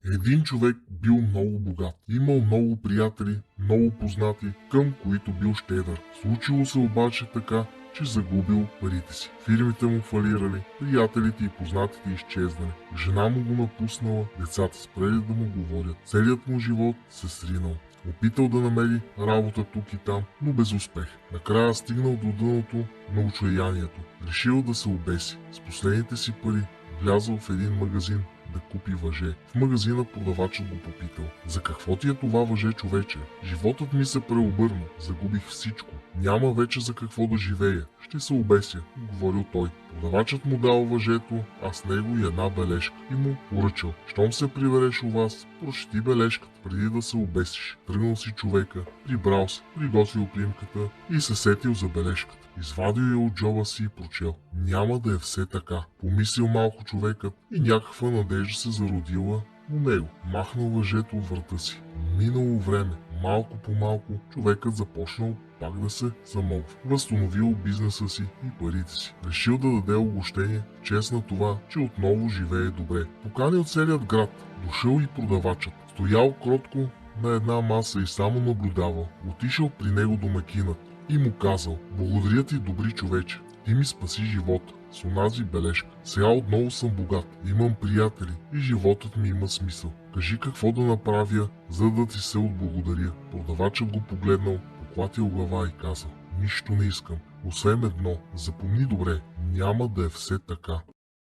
Един човек бил много богат, имал много приятели, много познати, към които бил щедър. Случило се обаче така, че загубил парите си. Фирмите му фалирали, приятелите и познатите изчезнали. Жена му го напуснала, децата спрели да му говорят. Целият му живот се сринал. Опитал да намери работа тук и там, но без успех. Накрая стигнал до дъното на отчаянието. Решил да се обеси. С последните си пари влязъл в един магазин да купи въже. В магазина продавачът го попитал: "За какво ти е това въже, човече? Животът ми се преобърна, загубих всичко. Няма вече за какво да живея. Ще се обеся", говорил той. Продавачът му дал въжето, а с него и една бележка и му поръчал: "Щом се прибереш у вас, прочети бележката преди да се обесиш." Тръгнал си човека, прибрал се, приготвил примката и се сетил за бележката. Извадил я от джоба си и прочел: "Няма да е все така." Помислил малко човекът и някаква надежда се зародила у него. Махнал въжето от врата си. Минало време, малко по малко, човекът започнал пак да се замълва. Възстановил бизнеса си и парите си. Решил да даде огощение в чест на това, че отново живее добре. Поканил целият град. Дошъл и продавачът. Стоял кротко на една маса и само наблюдавал. Отишъл при него домакинът и му казал: "Благодаря ти, добри човече. Ти ми спаси живота с онази бележка. Сега отново съм богат, имам приятели и животът ми има смисъл. Кажи какво да направя, за да ти се отблагодаря." Продавачът го погледнал, поклатил глава и казал: "Нищо не искам, освен едно. Запомни добре, няма да е все така."